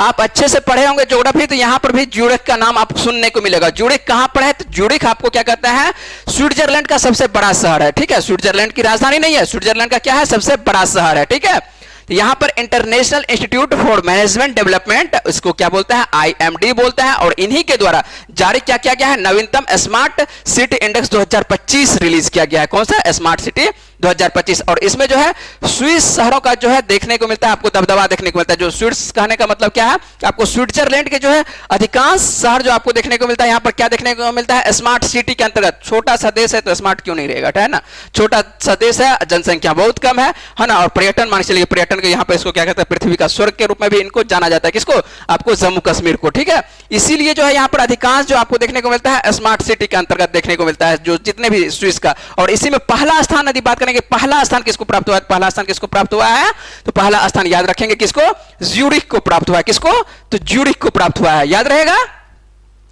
आप अच्छे से पढ़े होंगे ज्योग्राफी, तो यहां पर भी ज्यूरिख का नाम आपको सुनने को मिलेगा। ज्यूरिख कहां पर है? तो ज्यूरिख आपको क्या कहता है? स्विट्जरलैंड का सबसे बड़ा शहर है, ठीक है। स्विट्जरलैंड की राजधानी नहीं है, स्विट्जरलैंड का क्या है? सबसे बड़ा शहर है, ठीक है। तो यहां पर international institute for management development, इसको क्या बोलता है? IMD बोलता है। और इन्हीं के द्वारा जारी क्या किया गया है? नवीनतम स्मार्ट सिटी इंडेक्स 2025 रिलीज किया गया है। कौन सा? Smart city 2025। और इसमें जो है स्विस शहरों का जो है देखने को मिलता है, आपको दबदबा देखने को मिलता है। जो स्विस कहने का मतलब क्या है? आपको स्विट्जरलैंड के जो है अधिकांश शहर जो आपको देखने को मिलता है, यहां पर क्या देखने को मिलता है? स्मार्ट सिटी के अंतर्गत। छोटा सा देश है तो स्मार्ट क्यों नहीं रहेगा, है ना। छोटा सा देश है, जनसंख्या बहुत कम है ना। और पर्यटन मान चलिए, पर्यटन को यहां पर इसको क्या कहते हैं? पृथ्वी का स्वर्ग के रूप में भी इनको जाना जाता है। किसको? आपको जम्मू कश्मीर को, ठीक है। इसीलिए जो है यहां पर अधिकांश जो आपको देखने को मिलता है स्मार्ट सिटी के अंतर्गत देखने को मिलता है, जो जितने भी स्विस का। और इसी में पहला स्थान यदि बात करेंगे, पहला स्थान किसको प्राप्त हुआ है? पहला स्थान किसको प्राप्त हुआ है? तो पहला स्थान याद रखेंगे किसको? ज्यूरिख को प्राप्त हुआ है। किसको? तो ज्यूरिख को प्राप्त हुआ है, याद रहेगा।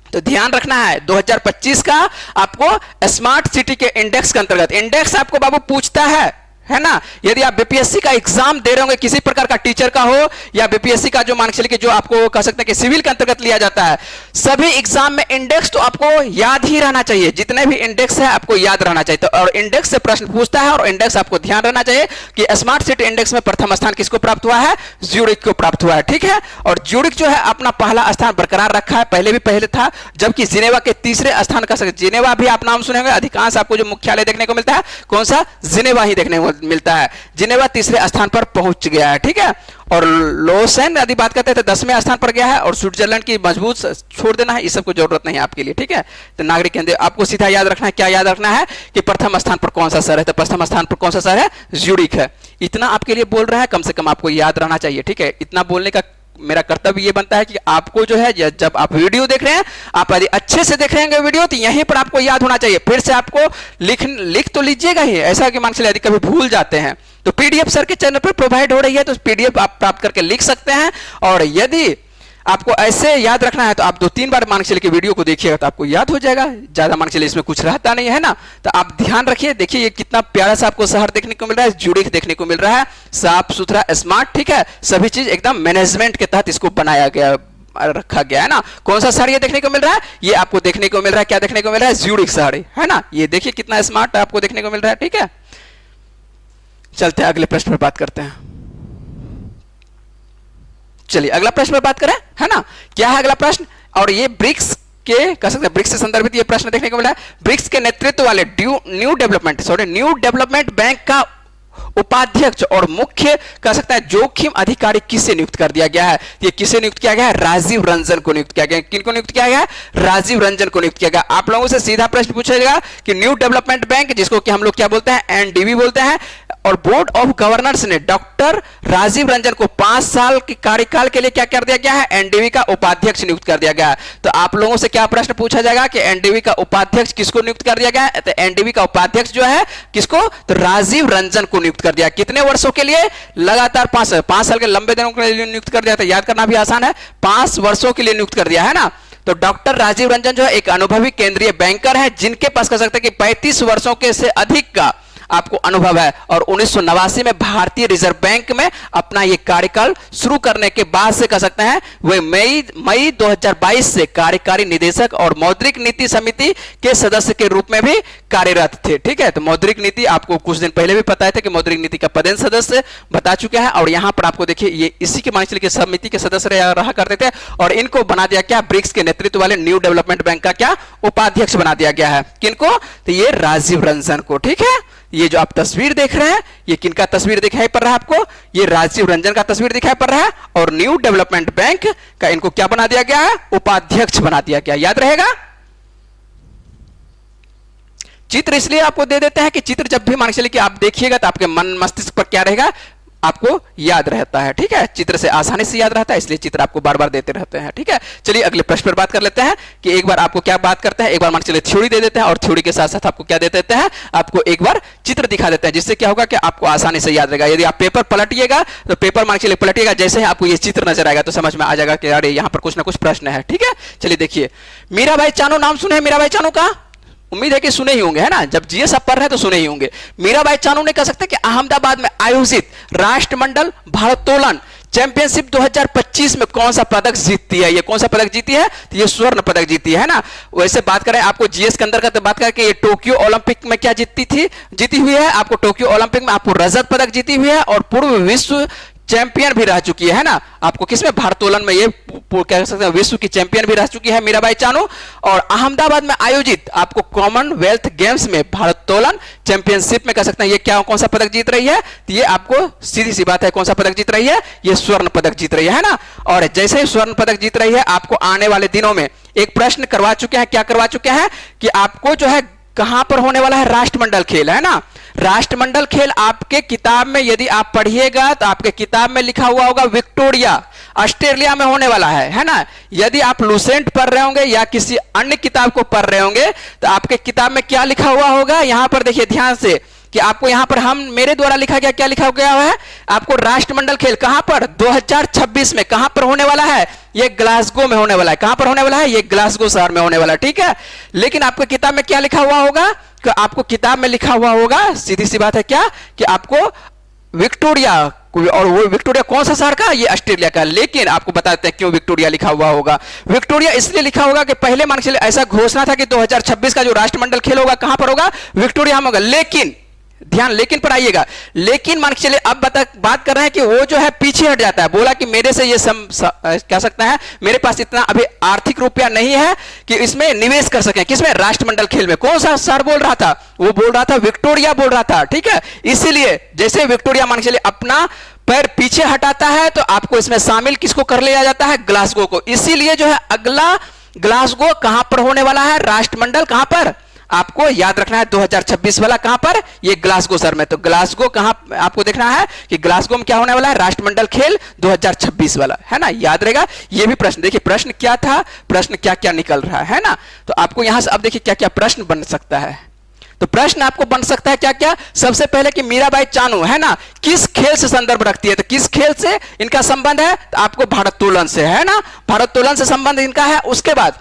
तो ध्यान रखना है 2025 का आपको स्मार्ट सिटी के इंडेक्स के अंतर्गत। इंडेक्स आपको बाबू पूछता है ना। यदि आप बीपीएससी का एग्जाम दे रहे होंगे, किसी प्रकार का टीचर का हो या बीपीएससी का जो मान के चलिए जो आपको कह सकते हैं कि सिविल के अंतर्गत लिया जाता है, सभी एग्जाम में इंडेक्स तो आपको याद ही रहना चाहिए। जितने भी इंडेक्स है आपको याद रहना चाहिए। तो और इंडेक्स से प्रश्न पूछता है, और इंडेक्स आपको ध्यान रहना चाहिए कि स्मार्ट सिटी इंडेक्स में प्रथम स्थान किसको प्राप्त हुआ है? ज्यूरिख को प्राप्त हुआ है, ठीक है। और ज्यूरिख जो है अपना पहला स्थान बरकरार रखा है, पहले भी पहले था। जबकि जिनेवा के तीसरे स्थान का, जिनेवा भी आप नाम सुनेंगे, अधिकांश आपको जो मुख्यालय देखने को मिलता है कौन सा? जिनेवा ही देखने को मिलता है। जिनेवा तीसरे स्थान पर पहुंच गया है, ठीक है। और लोसेन यदि बात करते हैं तो 10वें स्थान पर गया है। और स्विट्जरलैंड की मजबूत छोड़ देना है, इस सब को जरूरत नहीं है आपके लिए, ठीक है। तो नागरिक केंद्र आपको सीधा याद रखना है, क्या याद रखना है कि प्रथम स्थान पर कौन सा शहर है? तो प्रथम स्थान पर कौन सा शहर है? ज्यूरिख है। इतना आपके लिए बोल रहा है, कम से कम आपको याद रहना चाहिए, ठीक है। इतना बोलने का मेरा कर्तव्य ये बनता है कि आपको जो है जब आप वीडियो देख रहे हैं, आप यदि अच्छे से देख रहे हैं वीडियो, तो यहीं पर आपको याद होना चाहिए। फिर से आपको लिख तो लीजिएगा ही, ऐसा कि मान चलिए यदि कभी भूल जाते हैं तो पीडीएफ सर के चैनल पर प्रोवाइड हो रही है, तो पीडीएफ आप प्राप्त करके लिख सकते हैं। और यदि आपको ऐसे याद रखना है तो आप 2-3 बार मान के चलिए वीडियो को देखिएगा तो आपको याद हो जाएगा। ज्यादा मान के चलिए इसमें कुछ रहता नहीं है ना। तो आप ध्यान रखिए, देखिए ये कितना प्यारा सा आपको शहर देखने को मिल रहा है, ज्यूरिख देखने को मिल रहा है, साफ सुथरा स्मार्ट, ठीक है। सभी चीज एकदम मैनेजमेंट के तहत इसको बनाया गया, रखा गया है ना। कौन सा शहर ये देखने को मिल रहा है? ये आपको देखने को मिल रहा है, क्या देखने को मिल रहा है? ज्यूरिख शहर है ना। ये देखिए कितना स्मार्ट आपको देखने को मिल रहा है, ठीक है। चलते हैं अगले प्रश्न पर बात करते हैं। चलिए अगला प्रश्न पर बात करें, है ना। क्या है अगला प्रश्न? और ये ब्रिक्स के कह सकते हैं, ब्रिक्स से संदर्भित ये प्रश्न देखने को मिला है। ब्रिक्स के नेतृत्व वाले न्यू डेवलपमेंट बैंक का उपाध्यक्ष और मुख्य कह सकता है जोखिम अधिकारी किसे नियुक्त कर दिया गया है? ये किसे नियुक्त किया गया है? राजीव रंजन को नियुक्त किया गया। किनको नियुक्त किया गया? राजीव रंजन को नियुक्त किया गया। आप लोगों से सीधा प्रश्न पूछा जाएगा कि न्यू डेवलपमेंट बैंक, जिसको कि हम लोग क्या बोलते हैं? एनडीबी बोलते हैं, और बोर्ड ऑफ गवर्नर्स ने डॉक्टर राजीव रंजन को 5 साल के कार्यकाल के लिए क्या कर दिया गया है? एनडीबी का उपाध्यक्ष नियुक्त कर दिया गया है। तो आप लोगों से क्या प्रश्न पूछा जाएगा कि एनडीबी का उपाध्यक्ष किसको नियुक्त कर दिया गया है? तो एनडीबी का उपाध्यक्ष जो है किसको? तो राजीव रंजन को नियुक्त कर दिया। कितने वर्षों के लिए? लगातार 5 साल के लंबे दिनों के लिए नियुक्त कर दिया था। याद करना भी आसान है, 5 वर्षों के लिए नियुक्त कर दिया है ना। तो डॉक्टर राजीव रंजन जो है एक अनुभवी केंद्रीय बैंकर है, जिनके पास कह सकते हैं कि 35 वर्षों के से अधिक का आपको अनुभव है। और 1989 में भारतीय रिजर्व बैंक में अपना ये कार्यकाल शुरू करने के बाद से कह सकते हैं वे मई 2022 से कार्यकारी निदेशक और मौद्रिक नीति समिति के सदस्य के रूप में भी कार्यरत थे, ठीक है। तो मौद्रिक नीति आपको कुछ दिन पहले भी पता है कि मौद्रिक नीति का पदेन सदस्य बता चुके हैं। और यहां पर आपको देखिए ये इसी के मान के समिति के सदस्य रहा करते थे, और इनको बना दिया क्या? ब्रिक्स के नेतृत्व वाले न्यू डेवलपमेंट बैंक का क्या? उपाध्यक्ष बना दिया गया है। किनको? तो ये राजीव रंजन को, ठीक है। ये जो आप तस्वीर देख रहे हैं, ये किनका तस्वीर दिखाई पड़ रहा है आपको? ये राजीव रंजन का तस्वीर दिखाई पड़ रहा है। और न्यू डेवलपमेंट बैंक का इनको क्या बना दिया गया है? उपाध्यक्ष बना दिया गया। याद रहेगा। चित्र इसलिए आपको दे देते हैं कि चित्र जब भी मान के चलिए कि आप देखिएगा तो आपके मन मस्तिष्क पर क्या रहेगा, आपको याद रहता है। ठीक है, चित्र से आसानी से याद रहता है, इसलिए चित्र आपको बार बार देते रहते हैं। ठीक है, चलिए अगले प्रश्न पर बात कर लेते हैं कि एक बार आपको क्या बात करते हैं, एक बार मान चलिए थ्योरी दे देते हैं और थ्योरी के साथ साथ आपको क्या दे देते हैं, आपको एक बार चित्र दिखा देते हैं, जिससे क्या होगा कि आपको आसानी से याद रहेगा। यदि आप पेपर पलटिएगा तो पेपर मान चलिए पलटिएगा, जैसे ही आपको ये चित्र नजर आएगा तो समझ में आ जाएगा कि अरे यहाँ पर कुछ ना कुछ प्रश्न है। ठीक है, चलिए देखिए, मीराबाई चानू नाम सुने हैं, मीराबाई चानू का उम्मीद है कि सुने ही होंगे, है ना, जब जीएस आप पढ़ रहे हैं तो सुने ही होंगे। मीराबाई चानू ने कह सकते हैं कि अहमदाबाद में आयोजित राष्ट्रमंडल भारोत्तोलन चैंपियनशिप 2025 में कौन सा पदक जीतती है, ये कौन सा पदक जीती है, तो ये स्वर्ण पदक जीती है ना। वैसे बात करें आपको जीएस के अंदर का तो बात करें कि ये टोक्यो ओलंपिक में क्या जीती हुई है, आपको टोक्यो ओलंपिक में आपको रजत पदक जीती हुई है और पूर्व विश्व चैंपियन भी रह चुकी है ना। आपको किसमें, भारोत्तोलन में ये कह सकते हैं विश्व की चैंपियन भी रह चुकी है मीराबाई चानू। और अहमदाबाद में आयोजित आपको कॉमनवेल्थ गेम्स में भारोत्तोलन चैंपियनशिप में कह सकते हैं ये क्या कौन सा पदक जीत रही है, तो ये आपको सीधी सी बात है कौन सा पदक जीत रही है, ये स्वर्ण पदक जीत रही है ना। और जैसे ही स्वर्ण पदक जीत रही है, आपको आने वाले दिनों में एक प्रश्न करवा चुके हैं, क्या करवा चुके हैं कि आपको जो है कहां पर होने वाला है, राष्ट्रमंडल खेल, है ना। राष्ट्रमंडल खेल आपके किताब में यदि आप पढ़िएगा तो आपके किताब में लिखा हुआ होगा विक्टोरिया, ऑस्ट्रेलिया में होने वाला है ना। यदि आप लुसेंट पढ़ रहे होंगे या किसी अन्य किताब को पढ़ रहे होंगे तो आपके किताब में क्या लिखा हुआ होगा, यहां पर देखिए ध्यान से कि आपको यहां पर मेरे द्वारा लिखा गया, क्या लिखा गया है, आपको राष्ट्रमंडल खेल कहां पर 2026 में कहां पर होने वाला है, ये ग्लासगो में होने वाला है। कहां पर होने वाला है, ये ग्लासगो शहर में होने वाला है। ठीक है, लेकिन आपको किताब में क्या लिखा हुआ होगा, कि आपको किताब में लिखा हुआ होगा, सीधी सी बात है क्या, कि आपको विक्टोरिया, और वो विक्टोरिया कौन सा शहर का, ये ऑस्ट्रेलिया का। लेकिन आपको बताते हैं क्यों विक्टोरिया लिखा हुआ होगा। विक्टोरिया इसलिए लिखा होगा कि पहले मान के चलिए ऐसा घोषणा था कि 2026 का जो राष्ट्रमंडल खेल होगा कहां पर होगा, विक्टोरिया में होगा। लेकिन ध्यान लेकिन पर आइएगा, लेकिन मान के चलिए अब बात कर रहे हैं कि वो जो है पीछे हट जाता है, बोला कि मेरे से ये कह सकता है मेरे पास इतना अभी आर्थिक रुपया नहीं है कि इसमें निवेश कर सकें, किसमें, राष्ट्रमंडल खेल में। कौन सा शहर बोल रहा था, वो बोल रहा था विक्टोरिया बोल रहा था। ठीक है, इसीलिए जैसे विक्टोरिया मान के चलिए अपना पैर पीछे हटाता है तो आपको इसमें शामिल किसको कर लिया जाता है, ग्लासगो को। इसीलिए जो है अगला ग्लासगो कहां पर होने वाला है, राष्ट्रमंडल कहां पर, आपको याद रखना है 2026 वाला कहां पर, ये ग्लासगो शहर में। तो ग्लासगो कहां आपको देखना है कि ग्लासगो में क्या होने वाला है, राष्ट्रमंडल खेल 2026 वाला, है ना, याद रहेगा। ये भी प्रश्न देखिए, प्रश्न क्या था, प्रश्न क्या क्या निकल रहा है ना। तो आपको यहां से अब देखिए क्या क्या प्रश्न बन सकता है। तो प्रश्न आपको बन सकता है क्या क्या, सबसे पहले कि मीराबाई चानू है ना किस खेल से संदर्भ रखती है, तो किस खेल से इनका संबंध है, तो आपको भारोत्तोलन से, है ना, भारोत्तोलन से संबंध इनका है। उसके बाद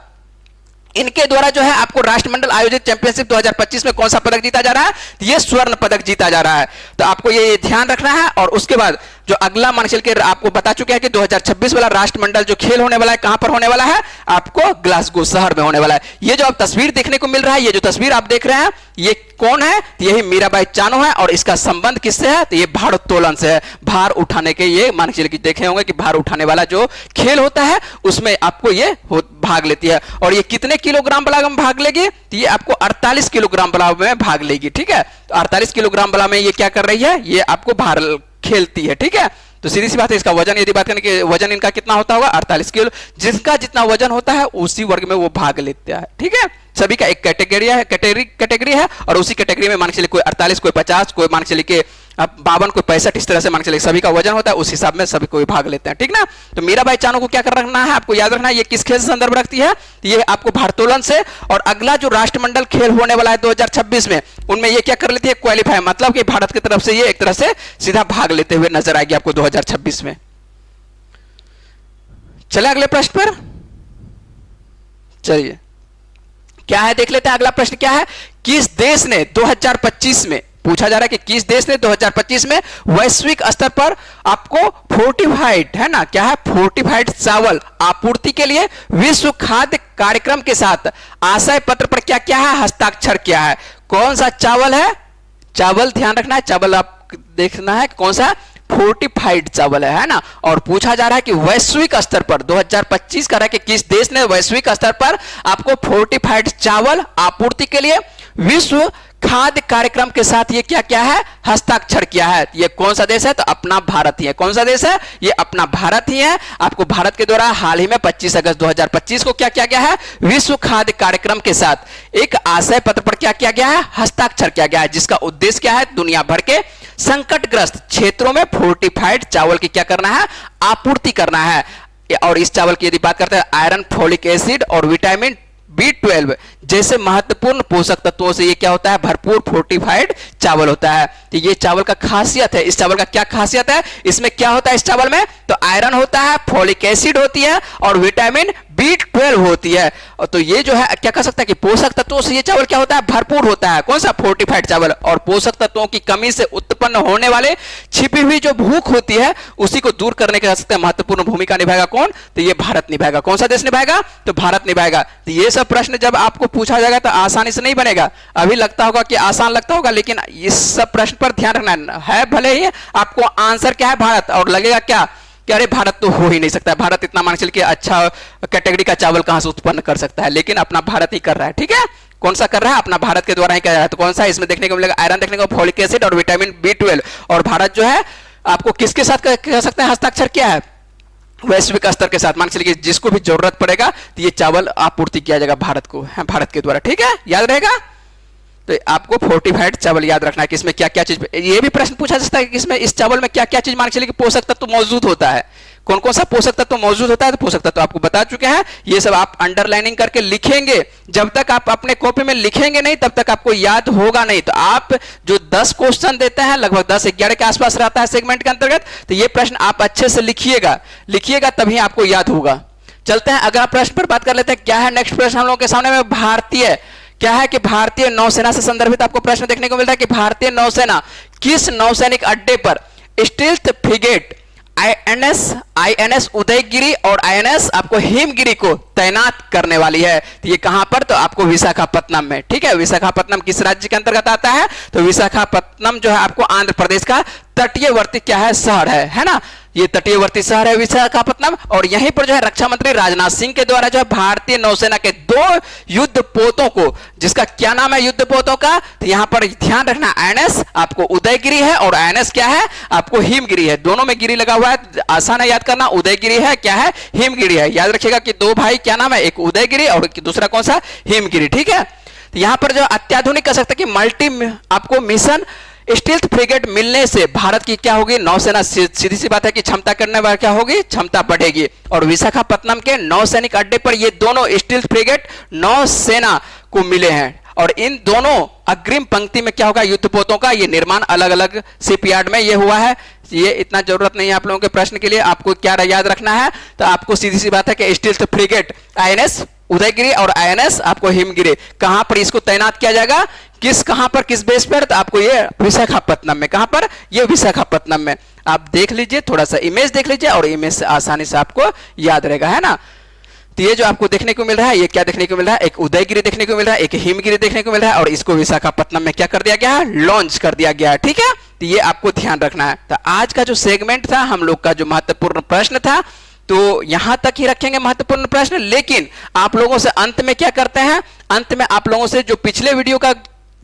इनके द्वारा जो है आपको राष्ट्रमंडल आयोजित चैंपियनशिप 2025 में कौन सा पदक जीता जा रहा है, ये स्वर्ण पदक जीता जा रहा है। तो आपको ये ध्यान रखना है। और उसके बाद जो अगला मान चल के आपको बता चुके हैं कि 2026 वाला राष्ट्रमंडल जो खेल होने वाला है कहां पर होने वाला है, आपको ग्लासगो शहर में होने वाला है। ये जो आप तस्वीर देखने को मिल रहा है, ये जो तस्वीर आप देख रहे हैं ये कौन है, यही मीराबाई चानू है। और इसका संबंध किससे है, तो ये भारोत्तोलन से है, भार उठाने के, ये मान के देखे होंगे कि भार उठाने वाला जो खेल होता है उसमें आपको ये भाग लेती है। और ये कितने किलोग्राम बला में भाग लेगी, तो ये आपको 48 किलोग्राम बला में भाग लेगी। ठीक है, तो 48 किलोग्राम बला में ये क्या कर रही है, ये आपको भार खेलती है। ठीक है, तो सीधी सी बात है, इसका वजन यदि बात करें कि वजन इनका कितना होता होगा, 48 किलो। जिसका जितना वजन होता है उसी वर्ग में वो भाग लेता है। ठीक है, सभी का एक कैटेगरी है और उसी कैटेगरी में मान के चलिए कोई 48, कोई 50, कोई मान के चलिए कि 52, कोई 65, इस तरह से मान के चलिए सभी का वजन होता है, उस हिसाब में सभी कोई भाग लेते हैं। ठीक ना। तो मीराबाई चानू को क्या कर रखना है, आपको याद रखना है ये किस खेल से संदर्भ रखती है, ये आपको भारोत्तोलन से। और अगला जो राष्ट्रमंडल खेल होने वाला है 2026 में, उनमें ये क्या कर लेती है, क्वालिफाई, मतलब कि भारत की तरफ से ये एक तरह से सीधा भाग लेते हुए नजर आएगी आपको 2026 में। चले अगले प्रश्न पर, चलिए क्या है देख लेते हैं। अगला प्रश्न क्या है, किस देश ने 2025 में, पूछा जा रहा है कि किस देश ने 2025 में वैश्विक स्तर पर आपको फोर्टिफाइड, है ना, क्या है, फोर्टिफाइड चावल आपूर्ति के लिए विश्व खाद्य कार्यक्रम के साथ आशय पत्र पर क्या क्या है, हस्ताक्षर किया है। कौन सा चावल है, चावल ध्यान रखना है, चावल आप देखना है कौन सा, फोर्टिफाइड चावल है ना। और पूछा जा रहा है कि वैश्विक स्तर पर 2025 कर रहा है कि किस देश ने वैश्विक स्तर पर आपको फोर्टिफाइड चावल आपूर्ति के लिए विश्व खाद्य कार्यक्रम के साथ ये क्या क्या है, हस्ताक्षर किया है। ये कौन सा देश है, तो अपना भारत ही है। कौन सा देश है, ये अपना भारत ही है। आपको भारत के द्वारा हाल ही में 25 अगस्त 2025 को क्या किया गया है, विश्व खाद्य कार्यक्रम के साथ एक आशय पत्र पर क्या किया गया है, हस्ताक्षर किया गया है, जिसका उद्देश्य क्या है, दुनिया भर के संकटग्रस्त क्षेत्रों में फोर्टिफाइड चावल की क्या करना है, आपूर्ति करना है। और इस चावल की यदि बात करते हैं, आयरन, फोलिक एसिड और विटामिन B12 जैसे महत्वपूर्ण पोषक तत्वों से ये क्या होता है, भरपूर फोर्टिफाइड चावल होता है। तो ये चावल का खासियत है, इस चावल का क्या खासियत है, इसमें क्या होता है इस चावल में, तो आयरन होता है, फोलिक एसिड होती है और विटामिन B12 होती है। तो ये जो है क्या कह सकता है कि पोषक तत्वों से ये चावल क्या होता है, भरपूर होता है। कौन सा, फोर्टिफाइड चावल। और पोषक तत्वों की कमी से उत्पन्न होने वाले छिपी हुई जो भूख होती है उसी को दूर करने के सकते हैं महत्वपूर्ण भूमिका निभाएगा कौन, तो ये भारत निभाएगा। कौन सा देश निभाएगा, तो भारत निभाएगा। तो ये सब प्रश्न जब आपको पूछा जाएगा तो आसानी से नहीं बनेगा। अभी लगता होगा कि आसान लगता होगा, लेकिन इस सब प्रश्न पर ध्यान रखना है। भले ही आपको आंसर क्या है भारत, और लगेगा क्या कि अरे भारत तो हो ही नहीं सकता, भारत इतना मान चलिए कि अच्छा कैटेगरी का चावल कहां से उत्पन्न कर सकता है, लेकिन अपना भारत ही कर रहा है। ठीक है, कौन सा कर रहा है, अपना भारत के द्वारा ही कर रहा है। तो कौन सा, इसमें देखने को मिलेगा आयरन देखने को, फोलिक एसिड और विटामिन B12। और भारत जो है आपको किसके साथ कह सकते हैं हस्ताक्षर किया है, वैश्विक स्तर के साथ। मान चलिए जिसको भी जरूरत पड़ेगा तो ये चावल आपूर्ति किया जाएगा भारत को, है भारत के द्वारा। ठीक है, याद रहेगा। तो आपको फोर्टिफाइड चावल याद रखना है कि इसमें क्या क्या चीज, ये भी प्रश्न पूछा जा सकता है कि इसमें इस चावल में क्या क्या चीज मान चलिए कि पोषक तत्व मौजूद होता है। कौन कौन सा पोषक तत्व मौजूद होता है, तो पोषक तत्व आपको बता चुके हैं। ये सब आप अंडरलाइनिंग करके लिखेंगे। जब तक आप अपने कॉपी में लिखेंगे नहीं तब तक आपको याद होगा नहीं। तो आप जो 10 क्वेश्चन देते हैं, लगभग 10-11 के आसपास रहता है सेगमेंट के अंतर्गत, तो ये प्रश्न आप अच्छे से लिखिएगा तभी आपको याद होगा। चलते हैं अगला प्रश्न पर बात कर लेते हैं। क्या है नेक्स्ट प्रश्न हम लोगों के सामने में, भारतीय क्या है कि भारतीय नौसेना से संदर्भित आपको प्रश्न देखने को मिलता है कि भारतीय नौसेना किस नौसैनिक अड्डे पर स्टील्थ फ्रिगेट आईएनएस उदयगिरी और आईएनएस आपको हिमगिरी को तैनात करने वाली है। तो ये कहां पर, तो आपको विशाखापत्तनम में। ठीक है, विशाखापत्तनम किस राज्य के अंतर्गत आता है, तो विशाखापत्तनम जो है आपको आंध्र प्रदेश का तटीयवर्ती क्या है, शहर है ना। ये तटीयवर्ती शहर है विशाखापत्तनम। और यहीं पर जो है रक्षा मंत्री राजनाथ सिंह के द्वारा जो है भारतीय नौसेना के 2 युद्धपोतों को, जिसका क्या नाम है युद्धपोतों का, तो यहां पर ध्यान रखना, आईएनएस आपको उदयगिरी है और आईएनएस क्या है, आपको हिमगिरी है। दोनों में गिरी लगा हुआ है, आसान है याद करना। उदयगिरी है, क्या है, हिमगिरी है। याद रखिएगा कि 2 भाई क्या नाम है, एक उदयगिरी और दूसरा कौन सा, हिमगिरी। ठीक है, तो यहां पर जो अत्याधुनिक कह सकते हैं कि मल्टी आपको मिशन स्टील्थ फ्रिगेट मिलने से भारत की क्या होगी, नौसेना सीधी सी बात है कि क्षमता करने वाली क्या होगी, क्षमता बढ़ेगी। और विशाखापत्तनम के नौसैनिक अड्डे पर ये दोनों स्टील्थ फ्रिगेट नौसेना को मिले हैं। और इन दोनों अग्रिम पंक्ति में क्या होगा, युद्धपोतों का ये निर्माण अलग अलग शिपयार्ड में ये हुआ है। ये इतना जरूरत नहीं है आप लोगों के प्रश्न के लिए। आपको क्या याद रखना है, तो आपको सीधी सी बात है कि स्टील्थ फ्रिगेट आईएनएस उदयगिरी और आईएनएस आपको हिमगिरी कहां पर इसको तैनात किया जाएगा, कहां पर किस बेस पर, तो आपको ये विशाखापत्तनम में। कहां पर, ये विशाखापत्तनम में। आप देख लीजिए, थोड़ा सा इमेज देख लीजिए और इमेज से आसानी से आपको याद रहेगा, है ना। तो ये जो आपको देखने को मिल रहा है, ये क्या देखने को मिल रहा है, एक उदयगिरी देखने को मिल रहा है, एक हिमगिरी देखने को मिल रहा है, और इसको विशाखापत्तनम में क्या कर दिया गया है, लॉन्च कर दिया गया है। ठीक है, तो ये आपको ध्यान रखना है। तो आज का जो सेगमेंट था, हम लोग का जो महत्वपूर्ण प्रश्न था, तो यहां तक ही रखेंगे महत्वपूर्ण प्रश्न। लेकिन आप लोगों से अंत में क्या करते हैं, अंत में आप लोगों से जो पिछले वीडियो का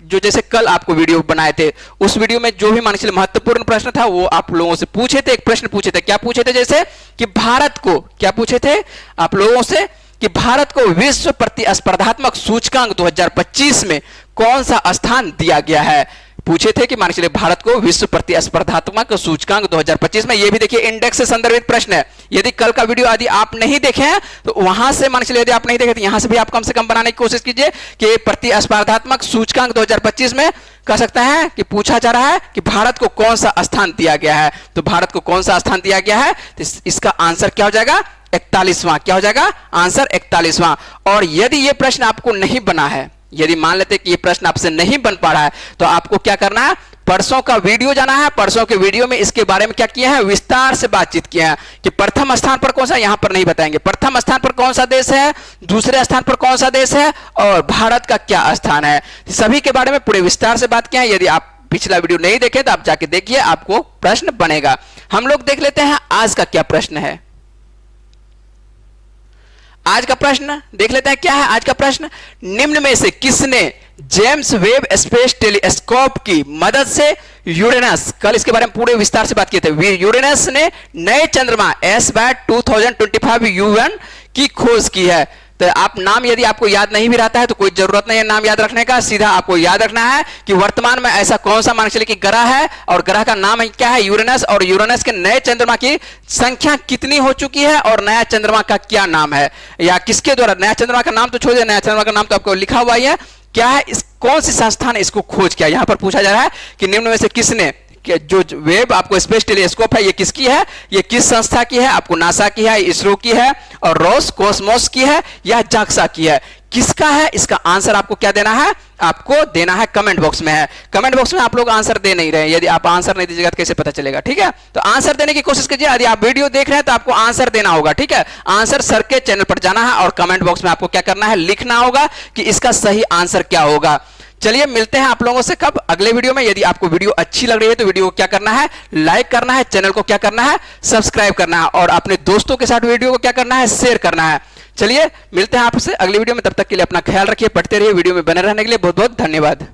जो जैसे कल आपको वीडियो बनाए थे, उस वीडियो में जो भी मान लीजिए महत्वपूर्ण प्रश्न था वो आप लोगों से पूछे थे। एक प्रश्न पूछे थे, क्या पूछे थे, जैसे कि भारत को क्या पूछे थे आप लोगों से कि भारत को विश्व प्रतिस्पर्धात्मक सूचकांक 2025 में कौन सा स्थान दिया गया है। पूछे थे कि मान चलिए भारत को विश्व प्रतिस्पर्धात्मक सूचकांक 2025 में, ये भी देखिए इंडेक्स से संदर्भित प्रश्न है। यदि कल का वीडियो यदि आप नहीं देखे हैं तो वहां से मान चलिए, यदि आप नहीं देखे तो यहां से भी आप कम से कम बनाने की कोशिश कीजिए कि प्रतिस्पर्धात्मक सूचकांक 2025 में कह सकते हैं कि पूछा जा रहा है कि भारत को कौन सा स्थान दिया गया है। तो भारत को कौन सा स्थान दिया गया है, तो इसका आंसर क्या हो जाएगा, 41वां। क्या हो जाएगा, आंसर 41वां। और यदि यह प्रश्न आपको नहीं बना है, यदि मान लेते कि ये प्रश्न आपसे नहीं बन पा रहा है, तो आपको क्या करना है, परसों का वीडियो जाना है। परसों के वीडियो में इसके बारे में क्या किया है, विस्तार से बातचीत किया है कि प्रथम स्थान पर कौन सा, यहां पर नहीं बताएंगे, प्रथम स्थान पर कौन सा देश है, दूसरे स्थान पर कौन सा देश है और भारत का क्या स्थान है, सभी के बारे में पूरे विस्तार से बात किया है। यदि आप पिछला वीडियो नहीं देखे तो आप जाके देखिए, आपको प्रश्न बनेगा। हम लोग देख लेते हैं आज का क्या प्रश्न है। आज का प्रश्न देख लेते हैं क्या है आज का प्रश्न। निम्न में से किसने जेम्स वेब स्पेस टेलीस्कोप की मदद से यूरेनस, कल इसके बारे में पूरे विस्तार से बात किए थे, यूरेनस ने नए चंद्रमा S/2025 U1 की खोज की है। तो आप नाम यदि आपको याद नहीं भी रहता है तो कोई जरूरत नहीं है नाम याद रखने का, सीधा आपको याद रखना है कि वर्तमान में ऐसा कौन सा मान चलिए कि ग्रह है और ग्रह का नाम क्या है, यूरेनस, और यूरेनस के नए चंद्रमा की संख्या कितनी हो चुकी है और नया चंद्रमा का क्या नाम है, या किसके द्वारा, नया चंद्रमा का नाम तो छोड़, नया चंद्रमा का नाम तो आपको लिखा हुआ ही है, क्या है, इस कौन सी संस्था ने इसको खोज किया। यहां पर पूछा जा रहा है कि निम्न में से किसने, जो वेब आपको स्पेस टेलीस्कोप है ये किसकी है, ये किस संस्था की है, आपको नासा की है, इसरो की है, और रोसकोसमोस की है, या जाक्सा की है, किसका है, इसका आंसर आपको क्या देना है, आपको देना है कमेंट बॉक्स में है। कमेंट बॉक्स में आप लोग आंसर दे नहीं रहे हैं, यदि आप आंसर नहीं दीजिएगा तो कैसे पता चलेगा, ठीक है। तो आंसर देने की कोशिश कीजिए, यदि आप वीडियो देख रहे हैं तो आपको आंसर देना होगा, ठीक है। आंसर सर के चैनल पर जाना है और कमेंट बॉक्स में आपको क्या करना है, लिखना होगा कि इसका सही आंसर क्या होगा। चलिए मिलते हैं आप लोगों से कब, अगले वीडियो में। यदि आपको वीडियो अच्छी लग रही है तो वीडियो को क्या करना है, लाइक करना है, चैनल को क्या करना है, सब्सक्राइब करना है, और अपने दोस्तों के साथ वीडियो को क्या करना है, शेयर करना है। चलिए मिलते हैं आपसे अगली वीडियो में, तब तक के लिए अपना ख्याल रखिए, पढ़ते रहिए, वीडियो में बने रहने के लिए बहुत बहुत धन्यवाद।